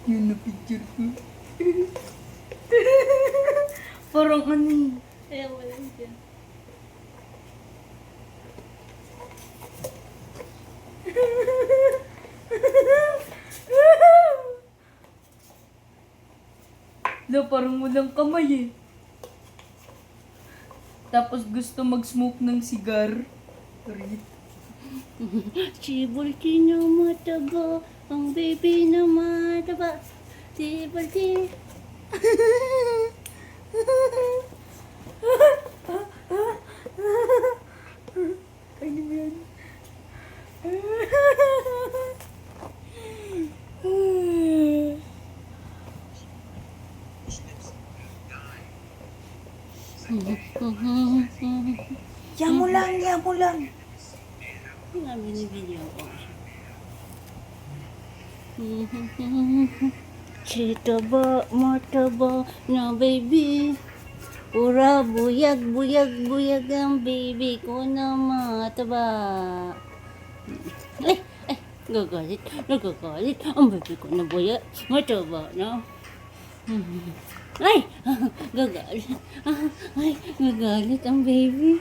Yun na picture ko. Parang ano eh. Kaya wala dyan. Lo, parang walang kamay eh. Tapos gusto mag-smoke ng sigar. Sorry. Si Bulky na mataba, ang baby na mataba. Si Bulky. Ano ba yan? Yan mo lang, yan mo lang. Nga binibidyo ko. Si taba, mataba na baby. Pura buyag, buyag, buyag ang baby ko na mataba. Ay, ay, gagalit, nagagalit. Ang baby ko na buyag, mataba na. Ay, gagalit. Ay, gagalit ang baby.